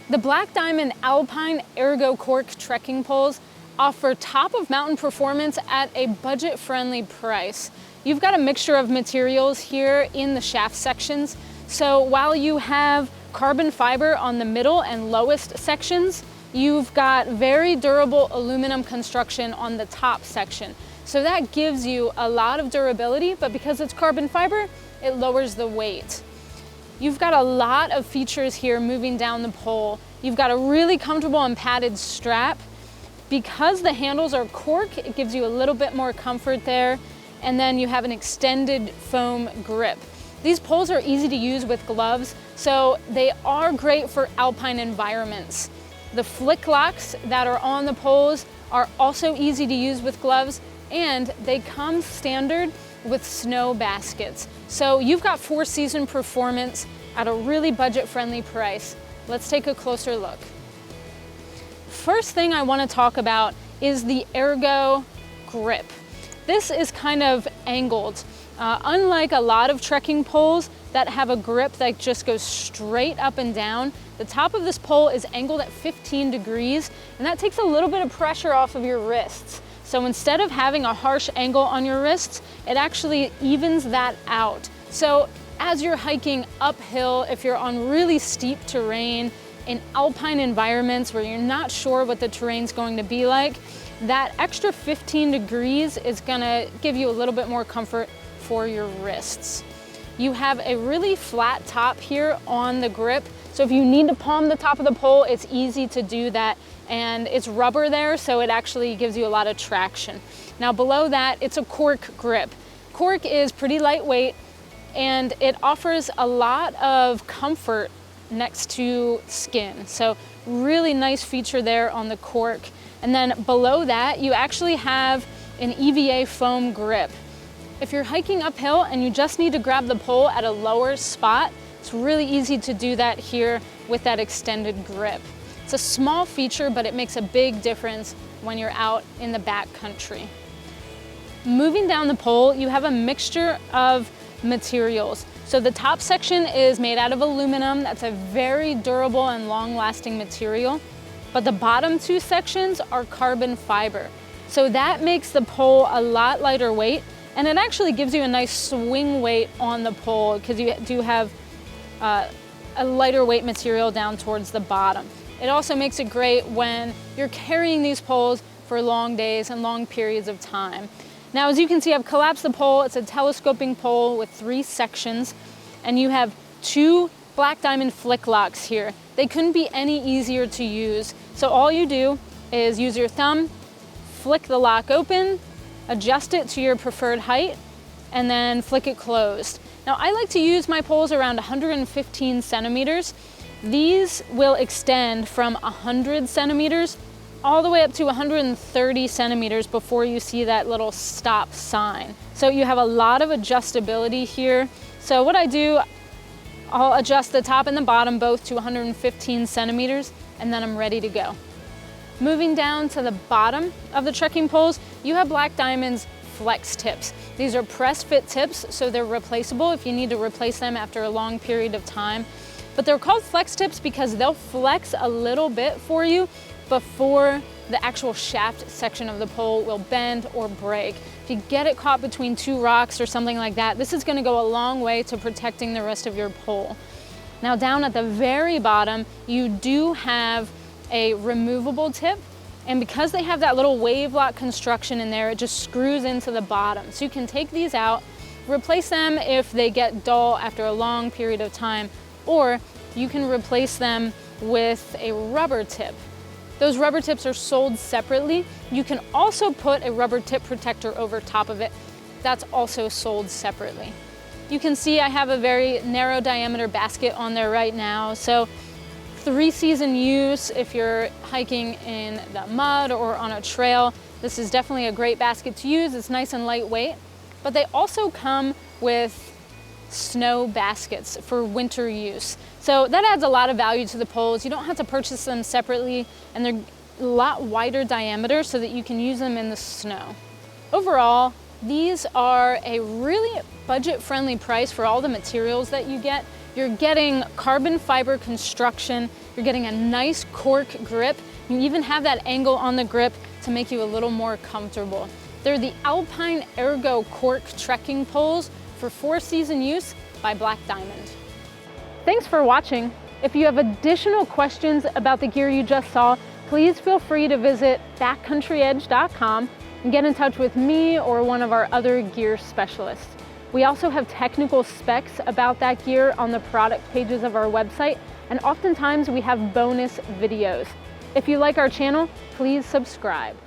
The Black Diamond Alpine Ergo cork trekking poles offer top of mountain performance at a budget-friendly price. You've got a mixture of materials here in the shaft sections. So while you have carbon fiber on the middle and lowest sections, you've got very durable aluminum construction on the top section. So that gives you a lot of durability, but because it's carbon fiber, it lowers the weight. You've got a lot of features here moving down the pole. You've got a really comfortable and padded strap. Because the handles are cork, it gives you a little bit more comfort there. And then you have an extended foam grip. These poles are easy to use with gloves, so they are great for alpine environments. The flick locks that are on the poles are also easy to use with gloves, and they come standard with snow baskets. So you've got four-season performance at a really budget-friendly price. Let's take a closer look. First thing I want to talk about is the Ergo Grip. This is kind of angled. Unlike a lot of trekking poles that have a grip that just goes straight up and down, the top of this pole is angled at 15 degrees, and that takes a little bit of pressure off of your wrists. So instead of having a harsh angle on your wrists, it actually evens that out. So as you're hiking uphill, if you're on really steep terrain, in alpine environments where you're not sure what the terrain's going to be like, that extra 15 degrees is gonna give you a little bit more comfort for your wrists. You have a really flat top here on the grip, so if you need to palm the top of the pole, it's easy to do that, and it's rubber there, so it actually gives you a lot of traction. Now below that, it's a cork grip. Cork is pretty lightweight, and it offers a lot of comfort next to skin. So really nice feature there on the cork. And then below that, you actually have an EVA foam grip. If you're hiking uphill and you just need to grab the pole at a lower spot, it's really easy to do that here with that extended grip. It's a small feature, but it makes a big difference when you're out in the backcountry. Moving down the pole, you have a mixture of materials. So the top section is made out of aluminum. That's a very durable and long-lasting material. But the bottom two sections are carbon fiber. So that makes the pole a lot lighter weight, and it actually gives you a nice swing weight on the pole because you do have a lighter weight material down towards the bottom. It also makes it great when you're carrying these poles for long days and long periods of time. Now, as you can see, I've collapsed the pole. It's a telescoping pole with 3 sections, and you have 2 Black Diamond flick locks here. They couldn't be any easier to use. So all you do is use your thumb, flick the lock open, adjust it to your preferred height, and then flick it closed. Now, I like to use my poles around 115 centimeters. These will extend from 100 centimeters all the way up to 130 centimeters before you see that little stop sign. So you have a lot of adjustability here. So what I do, I'll adjust the top and the bottom both to 115 centimeters, and then I'm ready to go. Moving down to the bottom of the trekking poles, you have Black Diamond's flex tips. These are press fit tips, so they're replaceable if you need to replace them after a long period of time. But they're called flex tips because they'll flex a little bit for you before the actual shaft section of the pole will bend or break. If you get it caught between 2 rocks or something like that, this is going to go a long way to protecting the rest of your pole. Now down at the very bottom, you do have a removable tip, and because they have that little wave lock construction in there, it just screws into the bottom. So you can take these out, replace them if they get dull after a long period of time, or you can replace them with a rubber tip. Those rubber tips are sold separately. You can also put a rubber tip protector over top of it. That's also sold separately. You can see I have a very narrow diameter basket on there right now. So 3-season use if you're hiking in the mud or on a trail. This is definitely a great basket to use. It's nice and lightweight, but they also come with snow baskets for winter use. So that adds a lot of value to the poles. You don't have to purchase them separately, and they're a lot wider diameter so that you can use them in the snow. Overall, these are a really budget-friendly price for all the materials that you get. You're getting carbon fiber construction You're getting a nice cork grip. You even have that angle on the grip to make you a little more comfortable. They're the Alpine Ergo cork trekking poles for 4-season use by Black Diamond. Thanks for watching. If you have additional questions about the gear you just saw, please feel free to visit backcountryedge.com and get in touch with me or one of our other gear specialists. We also have technical specs about that gear on the product pages of our website, and oftentimes we have bonus videos. If you like our channel, please subscribe.